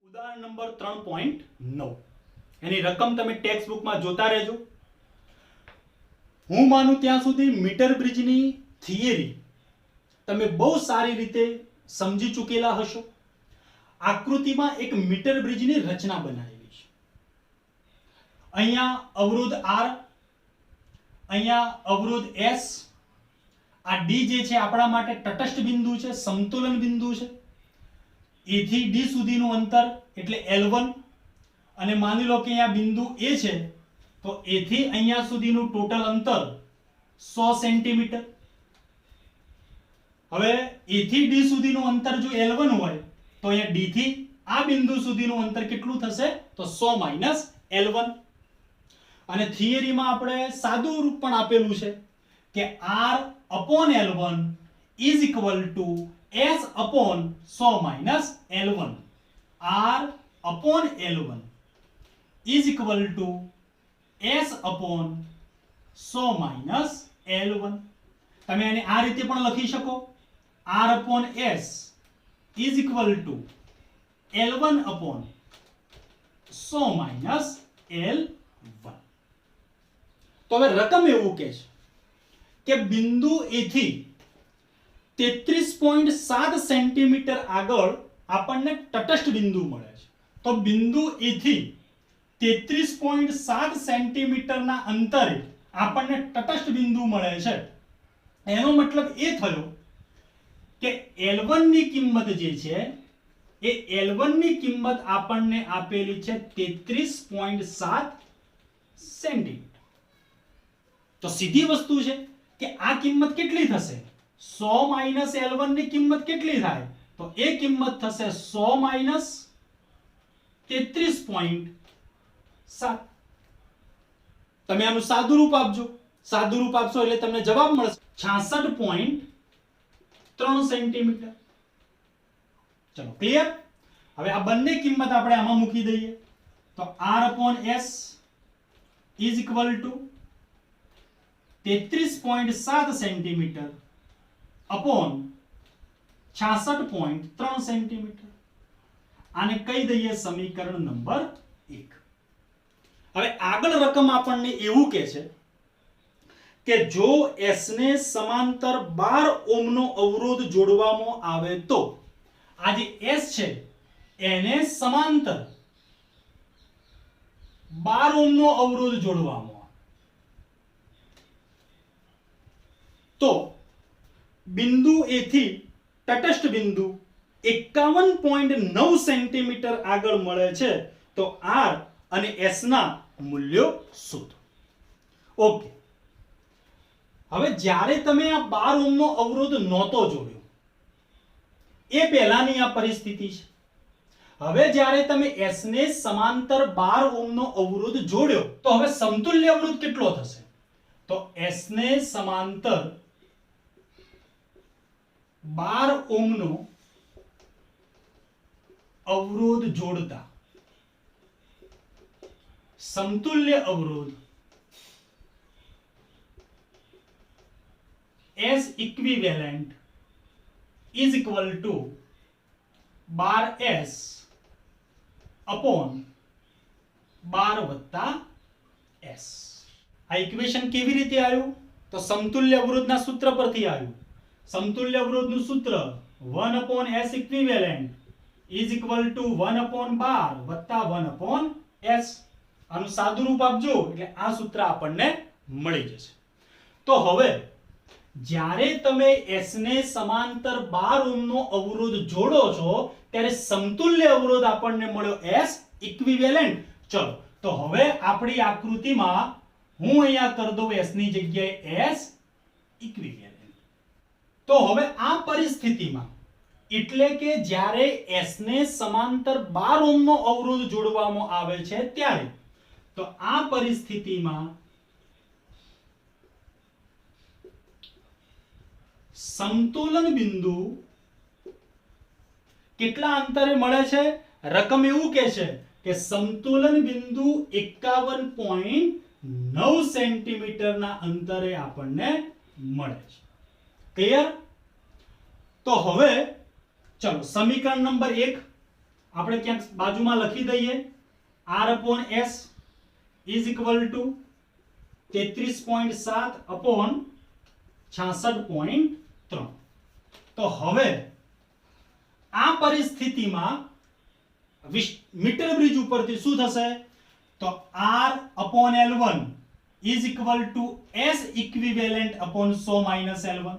ઉદાહરણ નંબર 3.9 એની રકમ તમે ટેક્સ્ટ બુકમાં જોતા રહેજો. હું માનું ત્યાં સુધી મીટર બ્રિજની થિયરી તમે બહુ સારી રીતે સમજી ચૂકેલા હશો. આકૃતિમાં એક મીટર બ્રિજની રચના બનાવેલી છે. અહીંયા અવરોધ R, અહીંયા અવરોધ S, આ D જે છે આપણા માટે તટસ્થ બિંદુ છે, સમતોલન બિંદુ છે. A થી D સુધીનું અંતર એટલે L1 અને માની લો કે અહીંયા બિંદુ A છે તો A થી અહીંયા સુધીનું ટોટલ અંતર 100 સેન્ટીમીટર. હવે A થી D સુધીનું અંતર જો L1 હોય તો અહીંયા D થી આ બિંદુ સુધીનું અંતર કેટલું થશે તો 100 - L1. અને થિયરીમાં આપણે સાદું રૂપ પણ આપેલું છે કે R/L1 is equal to S/100 - L1. R/L1 is equal to S/100 - L1. તમે આને આ રીતે પણ લખી શકો. R/S is equal to L1/100 - L1. તો હવે રકમ એવું કહે છે કે બિંદુ A થી 33.7 સેન્ટીમીટર આગળ આપણને તટસ્થ બિંદુ મળે છે. તો બિંદુ A થી 33.7 સેન્ટીમીટરના અંતરે આપણને તટસ્થ બિંદુ મળે છે. એનો મતલબ એ થયો કે L1 ની કિંમત જે છે એ L1 ની કિંમત આપણને આપેલી છે 33.7 સેન્ટીમીટર. તો સીધી વસ્તુ છે કે આ કિંમત કેટલી થશે 100 - L1 ની કિંમત કેટલી થાય તો એ કિંમત થશે 100 - 33.7. તમે આનું સાદું રૂપ આપજો. સાદું રૂપ આપશો એટલે તમને જવાબ મળશે 66.3 સેન્ટીમીટર. ચલો ક્લિયર. હવે આ બંને કિંમત આપણે આમાં મૂકી દઈએ તો R/S is equal to 33.7 centimetre upon 66.3 centimetre. આને કહી દઈએ સમીકરણ નંબર 1. હવે આગળ રકમ આપણને એવું કહે છે કે જો S ને સમાંતર 12 ઓહ્મનો અવરોધ જોડવામાં આવે તો આ જે S છે એને સમાંતર 12 ઓહ્મનો અવરોધ જોડવામાં તો બિંદુ A થી તટસ્થ બિંદુ 51.9 સેન્ટીમીટર આગળ મળે છે તો R અને S ના મૂલ્યો શોધો. ઓકે. હવે જ્યારે તમે આ 12 ઓહ્મનો અવરોધ નહોતો જોડ્યો એ પહેલાની આ પરિસ્થિતિ છે. હવે જ્યારે તમે S ને સમાંતર 12 ઓહ્મનો અવરોધ જોડ્યો તો હવે સમતુલ્ય અવરોધ કેટલો થશે તો S ને સમાંતર 12 ઓહ્મનો અવરોધ જોડતા સમતુલ્ય અવરોધ S equivalent is equal to 12S upon 12 + S. આ ઇક્વેશન કેવી રીતે આવ્યું તો સમતુલ્ય અવરોધના સૂત્ર પરથી આવ્યું. સમતુલ્ય અવરોધનું સૂત્ર 1/S equivalent is equal to 1/12 + 1/S. આનું સાદું રૂપ આપજો એટલે આ સૂત્ર આપણને મળી જશે. તો હવે જ્યારે તમે S ને સમાંતર 12 ઓહ્મનો અવરોધ જોડો છો ત્યારે સમતુલ્ય અવરોધ આપણને મળ્યો S equivalent. ચલો તો હવે આપણી આકૃતિમાં હું અહીંયા કરી દઉં S ની જગ્યાએ S equivalent. તો હવે આ પરિસ્થિતિમાં એટલે કે જ્યારે S ને સમાંતર 12 ઓહ્મનો અવરોધ જોડવામાં આવે છે ત્યારે તો આ પરિસ્થિતિમાં સમતોલન બિંદુ કેટલા અંતરે મળે છે રકમ એવું કહે છે કે સમતોલન બિંદુ 51.9 સેન્ટીમીટરના અંતરે આપણને મળે છે. ક્લિયર. તો હવે ચલો સમીકરણ નંબર 1 આપણે ક્યાંક બાજુમાં લખી દઈએ r upon s is equal to 33.7 upon 66.3. તો હવે આ પરિસ્થિતિમાં મીટર બ્રિજ ઉપરથી શું થશે તો r upon l1 is equal to s equivalent upon 100 minus l1.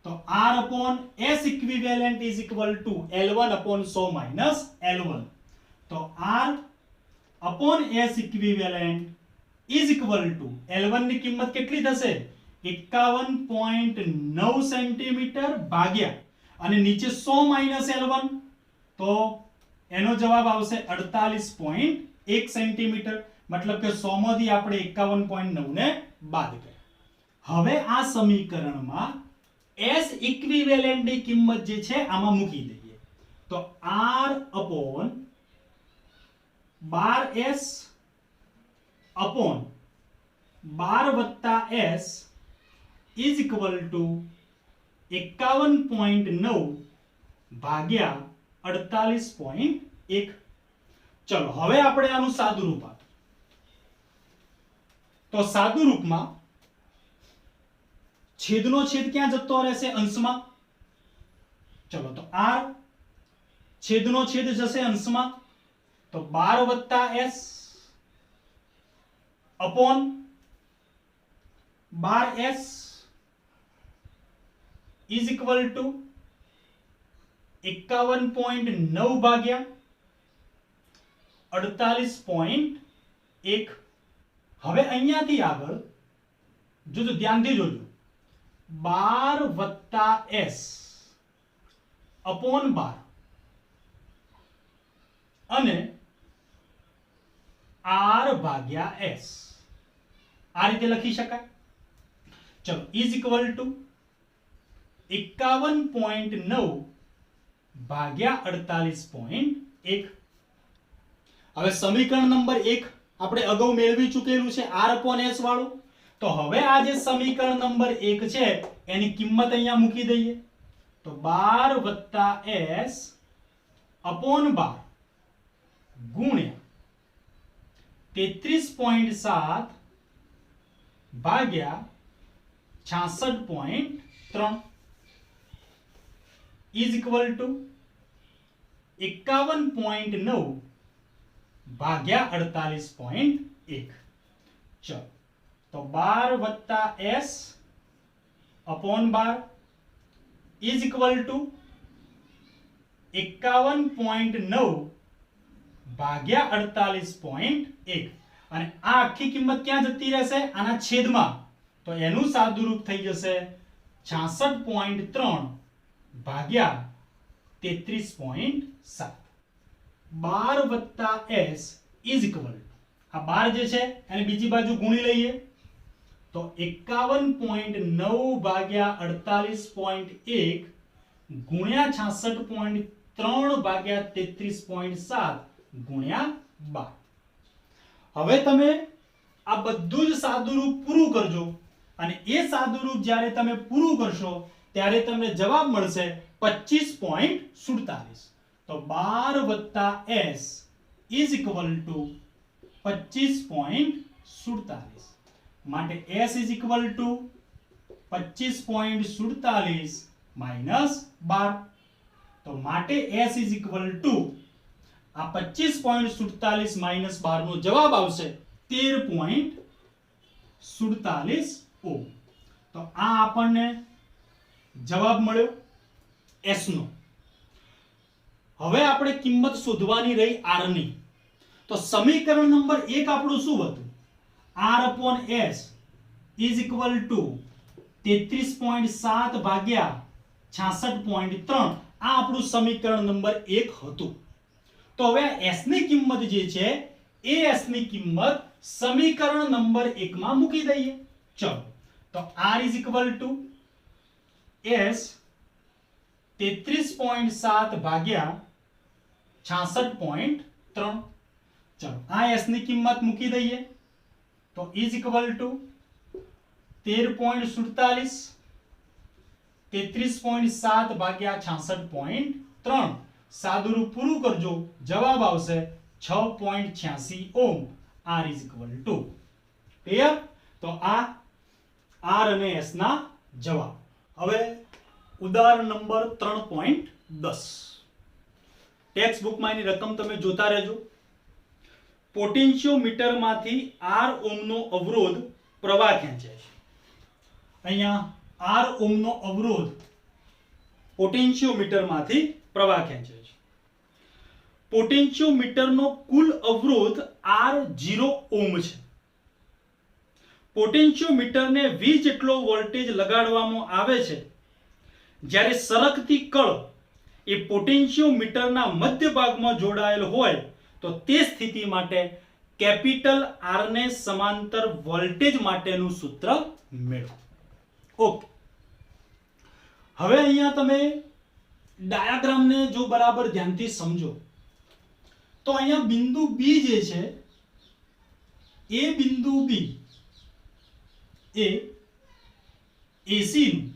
तो r upon s equivalent is equal to l1 upon 100 minus l1. तो r upon s equivalent is equal to l1 ની કિંમત કેટલી થશે 51.9 સેન્ટીમીટર ભાગ્યા અને નીચે 100 minus l1 તો એનો જવાબ આવશે 48.1 સેન્ટીમીટર. मतलब કે 100 માંથી આપણે 51.9 ને બાદ કર્યા. હવે આ સમીકરણમાં s ઇક્વિવેલેન્ટ ની કિંમત જે છે આમાં મૂકી દઈએ તો r upon 12s upon 12 વત્તા s is equal to 51.9 ભાગ્યા 48.1. ચલો હવે આપણે આનું સાદું રૂપ આપીએ તો સાદું રૂપમાં છેદનો છેદ ક્યાં જતો રહેશે અંશમાં. ચલો તો r છેદનો છેદ જશે અંશમાં તો 12 વત્તા s upon 12s is equal to 51.9 ભાગ્યા 48.1. હવે અહીંયાથી આગળ જોજો ધ્યાનથી જોજો 12 વત્તા s upon 12 અને r ભાગ્યા s આ રીતે લખી શકાય. ચલો is equal to 51.9 ભાગ્યા 48.1. હવે સમીકરણ નંબર 1 આપણે અગાઉ મેળવી ચૂકેલું છે r upon s વાળું. તો હવે આ જે સમીકરણ નંબર 1 છે એની કિંમત અહીંયા મૂકી દઈએ તો 12 વત્તા s upon 12 ગુણ્યા 33.7 ભાગ્યા 66.3 is equal to 51.9 ભાગ્યા 48.1. ચલો તો 12 વત્તા s upon 12 is equal to 51.9 ભાગ્યા 48.1. અને આ આખી કિંમત ક્યાં જતી રહેશે આના છેદમાં તો એનું સાદું રૂપ થઈ જશે 66.3 ભાગ્યા 33.7. 12 વત્તા s is equal to આ 12 જે છે એને બીજી બાજુ ગુણી લઈએ તો 51.9 ભાગ્યા 48.1 ગુણ્યા 66.3 ભાગ્યા 33.7 ગુણ્યા 12. હવે તમે આ બધું જ સાદું રૂપ પૂરું કરજો અને એ સાદું રૂપ જ્યારે તમે પૂરું કરશો ત્યારે તમને જવાબ મળશે 25.47. તો 12 વત્તા s is equal to 25.47. માટે s is equal to 25.47 minus 12. તો માટે s is equal to આ 25.47 minus 12 નો જવાબ આવશે 13.47 ઓહ્મ. તો આ આપણને જવાબ મળ્યો s નો. હવે આપણે કિંમત શોધવાની રહી r ની. તો સમીકરણ નંબર 1 આપણું શું હતું r upon s is equal to 33.7 ભાગ્યા 66.3. આ આપણું સમીકરણ નંબર 1 હતું. તો હવે s ની કિંમત જે છે એ s ની કિંમત સમીકરણ નંબર 1 માં મૂકી દઈએ. ચલો તો r is equal to s 33.7 ભાગ્યા 66.3. ચલો આ s ની કિંમત મૂકી દઈએ તો is equal to 13.47 33.7 ભાગ્યા 66.3 સાદુરૂપ પૂરું કરજો, જવાબ આવશે 6.86 ohm. R is equal to clear. તો આ R અને S ના જવાબ. હવે ઉદાહરણ નંબર 3.10 ટેક્સ્ટ બુકમાં એની રકમ તમે જોતા રહેજો. પોટેન્શિયોમીટરમાંથી R ઓહ્મનો અવરોધ પ્રવાહ ખેંચે છે. અહીંયા R ઓહ્મનો અવરોધ પોટેન્શિયોમીટરમાંથી પ્રવાહ ખેંચે છે. પોટેન્શિયોમીટરનો કુલ અવરોધ R0 ઓહ્મ છે. પોટેન્શિયોમીટરને V જેટલો વોલ્ટેજ લગાડવામાં આવે છે જ્યારે સરકતી કળ એ પોટેન્શિયોમીટરના મધ્ય ભાગમાં જોડાયેલ હોય તો તે સ્થિતિ માટે કેપિટલ R ને સમાંતર વોલ્ટેજ માટેનું સૂત્ર મેળવો. ઓકે, હવે અહીંયા તમે ડાયાગ્રામને જો બરાબર ધ્યાનથી સમજો તો અહીંયા બિંદુ B જે છે એ બિંદુ B એ AC નું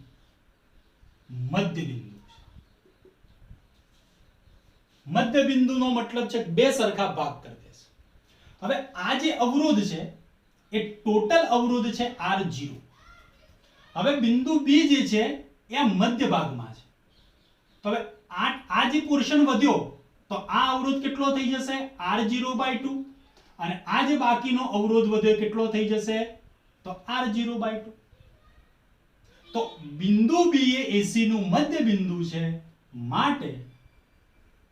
મધ્ય બિંદુ છે. મધ્ય બિંદુનો મતલબ છે બે સરખા ભાગ કરી દેશે. હવે આ જે અવરોધ છે એ ટોટલ અવરોધ છે R0. હવે બિંદુ B જે છે એ મધ્ય ભાગમાં છે. તો હવે આ જે પોર્શન વધ્યો તો આ અવરોધ કેટલો થઈ જશે R0/2 અને આ જે બાકીનો અવરોધ વધ્યો કેટલો થઈ જશે તો R0/2. તો બિંદુ B એ AC નું મધ્ય બિંદુ છે માટે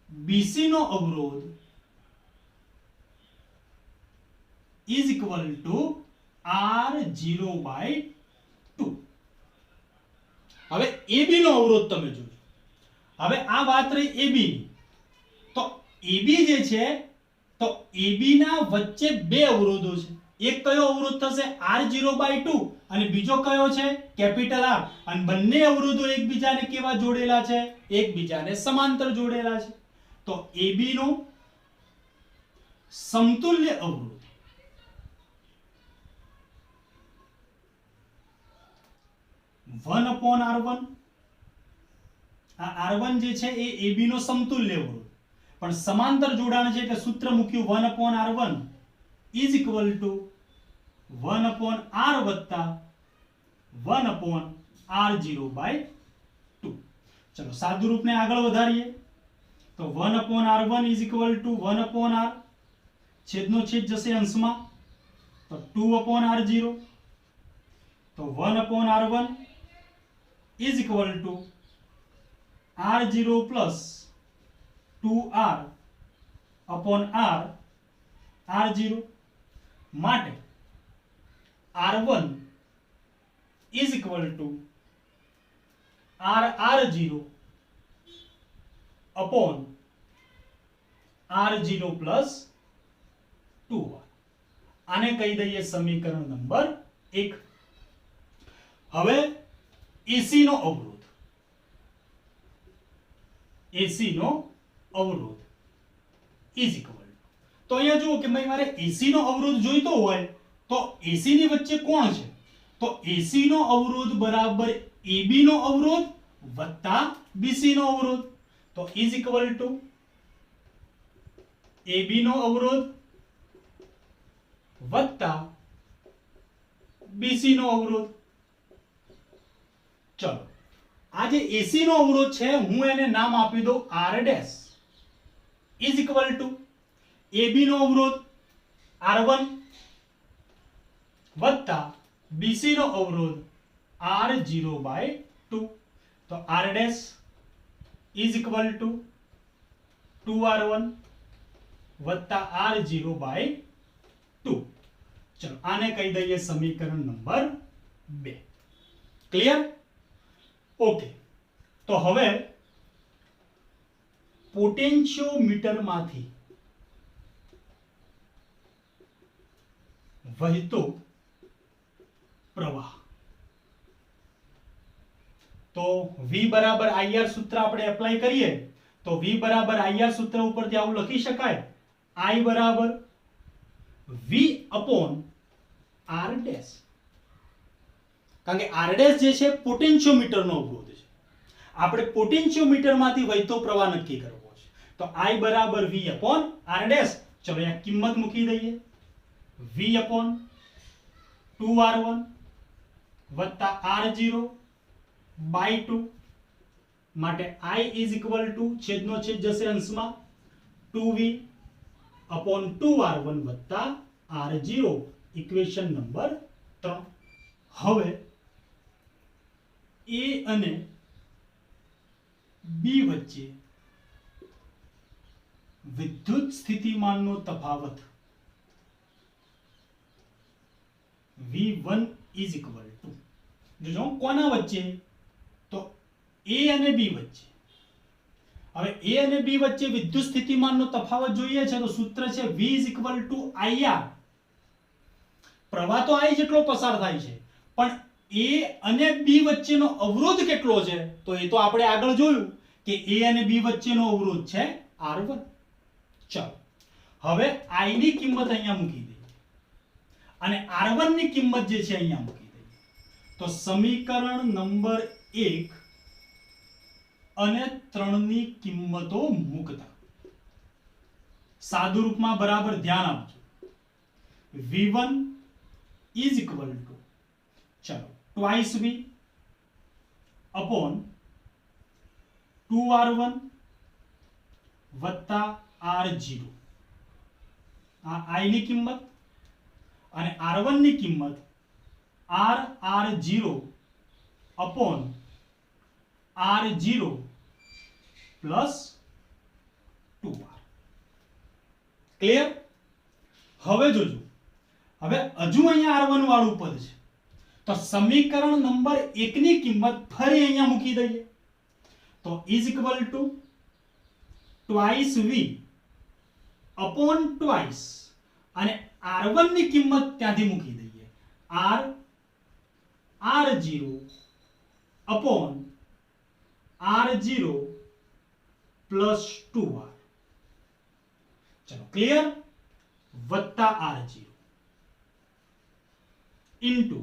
BC નો અવરોધ is equal to R0/2. હવે AB નો અવરોધ તમે જોજો. હવે આ વાત રહી AB ની. તો AB જે છે તો AB ના વચ્ચે બે અવરોધો છે. એક કયો અવરોધ થશે R0/2 અને બીજો કયો છે કેપિટલ R. અને બંને અવરોધો એકબીજાને કેવા જોડેલા છે એકબીજાને સમાંતર જોડેલા છે. તો AB નો સમતુલ્ય અવરોધ (1/R1). આ R1 જે છે એ AB નો સમતુલ્ય અવરોધ પણ સમાંતર જોડાણ છે એટલે સૂત્ર મૂક્યું 1/R1 is equal to 1/R વત્તા 1/R0/2. ચલો સાદુ રૂપને આગળ વધારીએ તો 1/R1 is equal to 1/R, છેદનો છેદ જશે અંશમાં તો 2/R0. તો 1/R1 is equal to R0 plus 2R upon R0 માટે R1 is equal to R0 upon R0 plus 2R. આને કહી દઈએ સમીકરણ નંબર 1. હવે AC નો અવરોધ is equal. તો અહીંયા જુઓ કે ભાઈ મારે AC નો અવરોધ જોઈતો હોય તો AC ની વચ્ચે કોણ છે તો AC નો અવરોધ બરાબર AB નો અવરોધ વત્તા BC નો અવરોધ. તો is equal to AB નો અવરોધ વત્તા BC નો અવરોધ. ચલો આ જે AC નો અવરોધ છે હું એને નામ આપી દઉં R' is equal to AB નો અવરોધ R1 વત્તા BC નો અવરોધ R0/2. તો R' is equal to 2R1 વત્તા R0/2. ચલો આને કહી દઈએ સમીકરણ નંબર 2. ક્લિયર? ઓકે, તો હવે પોટેન્શિયોમીટરમાંથી વહેતો પ્રવાહ. તો V બરાબર IR સૂત્ર આપણે એપ્લાય કરીએ તો V બરાબર IR સૂત્ર ઉપરથી આવું લખી શકાય I બરાબર V upon R'. કારણ કે R' જે છે પોટેન્શિયોમીટરનો અવરોધ છે. આપણે પોટેન્શિયોમીટરમાંથી વહેતો પ્રવાહ નક્કી કરવો છે. તો I બરાબર V upon R ડેશ. ચલો અહીંયા કિંમત મૂકી દઈએ. V upon 2R1 વત્તા R0 by 2 માટે I is equal to છેદનો છેદ જશે અંશમાં 2V upon 2R1 વત્તા R0 ઇક્વેશન નંબર 3. હવે A અને B વચ્ચે વિદ્યુત સ્થિતિમાનનો તફાવત V1 is equal to, જોજો કોના વચ્ચે, તો A અને B વચ્ચે. હવે A અને B વચ્ચે વિદ્યુત સ્થિતિમાનનો તફાવત જોઈએ છે તો સૂત્ર છે V is equal to IR. પ્રવાહ તો I જેટલો પસાર થાય છે પણ A અને B વચ્ચેનો અવરોધ કેટલો છે તો એ તો આપણે આગળ જોયું કે A અને B વચ્ચેનો અવરોધ છે R1. ચાલો હવે I ની કિંમત અહીંયા મૂકી દઈએ અને R1 ની કિંમત જે છે અહીંયા મૂકી દઈએ. તો સમીકરણ નંબર 1 અને 3 ની કિંમતો મૂકતા સાદુ રૂપમાં બરાબર ધ્યાન આપજો. V1 is equal to, ચલો twice V upon 2R1 વત્તા R0 આ I ની કિંમત અને R1 ની કિંમત R0 upon R0 plus 2R. Clear? હવે જોજો, હવે હજુ અહીંયા R1 વાળું પદ છે તો સમીકરણ નંબર 1 ની કિંમત ફરી અહીંયા મૂકી દઈએ. તો is equal to twice V upon twice અને R1 ની કિંમત ત્યાંથી મૂકી દઈએ R0 upon R0 plus 2R. ચલો ક્લિયર? વત્તા R0 into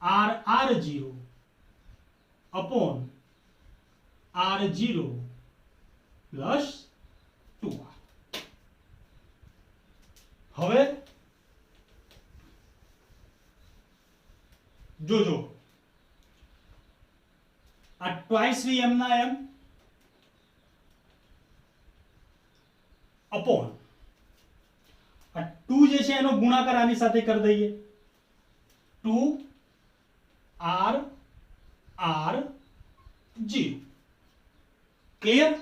R0 upon R0 plus 2R. હવે જોજો આ ટ્વાઇસ V એમ ના એમ upon આ 2 જે છે એનો ગુણાકાર આની સાથે કરી દઈએ 2R R0. ક્લિયર?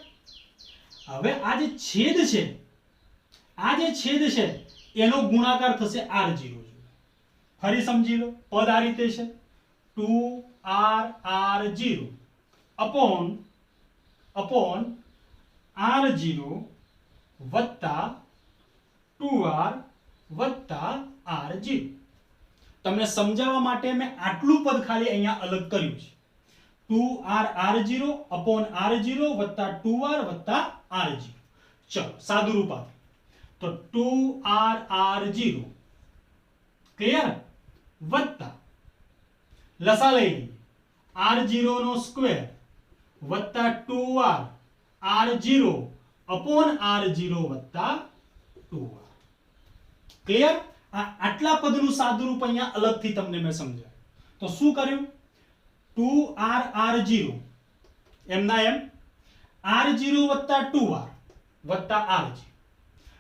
હવે આ જે છેદ છે એનો ગુણાકાર થશે R0. ફરી સમજી લો, પદ આ રીતે છે 2R R0 upon R0 વત્તા 2R વત્તા R0. તમને સમજાવવા માટે મેં આટલું પદ ખાલી અહીંયા અલગ કર્યું છે 2R R0 upon R0 વત્તા 2R વત્તા R0. ચલો સાદું રૂપ આપે તો 2R R0 ક્લિયર વત્તા લસા લઈ લઈએ R0 નો સ્ક્વેર વત્તા 2R R0 upon R0 વત્તા 2R. ક્લિયર? આટલા પદનું સાદું રૂપ અહીંયા અલગથી તમને મેં સમજાવ્યું. તો શું કર્યું 2R R0 એમના એમ R0 વત્તા 2R વત્તા R0.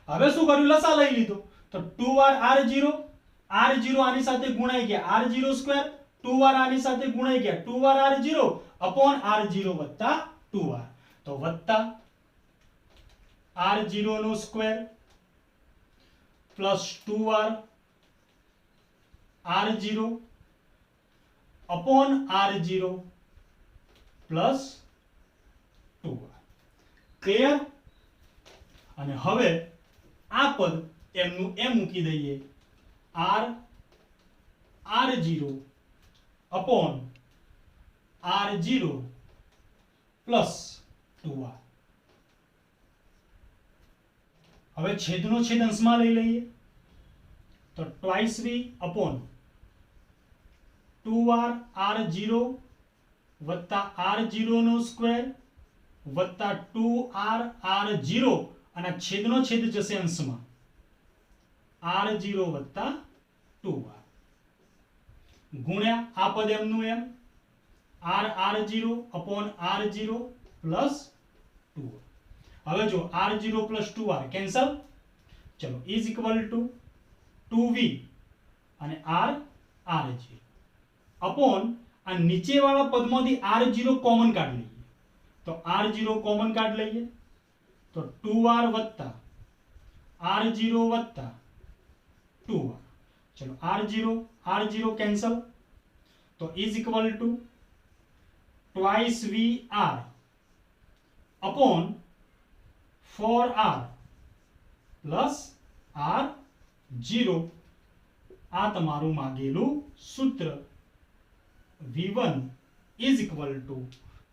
હવે શું કર્યું લસા લઈ લીધો તો 2R R0 આની સાથે ગુણાઈ ગયા R0 સ્ક્વેર 2R આની સાથે ગુણાઈ ગયા 2R R0 upon R0 વત્તા 2R. તો વત્તા R0 નો square plus 2R R0 upon R0 plus 2R. Clear? અને હવે આ પદ એમનું એમ મૂકી દઈએ R0 upon R0 plus 2R. હવે છેદનો છેદ અંશમાં લઈ લઈએ તો twice V upon 2R R0 વત્તા R0 નો સ્ક્વેર વત્તા 2r r0 અને છેદનો છેદ જશે અંશમાં r0 વત્તા 2r ગુણ્યા આ પદ એમનું એમ r0 upon r0 plus 2r. હવે જો r0 પ્લસ 2r કેન્સલ, ચલો ઇઝ ઇક્વલ ટુ 2v અને r0 અપોન આ નીચેવાળા પદમાંથી r0 કોમન કાઢી લઈએ તો r0 કોમન કાઢી લઈએ તો 2r વત્તા r0 વત્તા 2r. ચલો r0 કેન્સલ તો is equal to twice vr upon 4r plus r0. આ તમારું માગેલું સૂત્ર v1 is equal to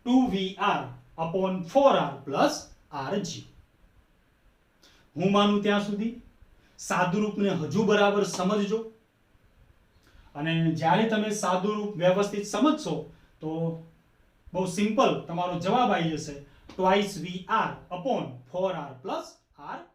2vr upon 4r plus r0. હું માનું ત્યાં સુધી સાદુરૂપને હજુ બરાબર સમજજો અને જ્યારે તમે સાદુરૂપ વ્યવસ્થિત સમજશો તો બહુ સિમ્પલ તમારો જવાબ આવી જશે twice vr upon 4r plus r0.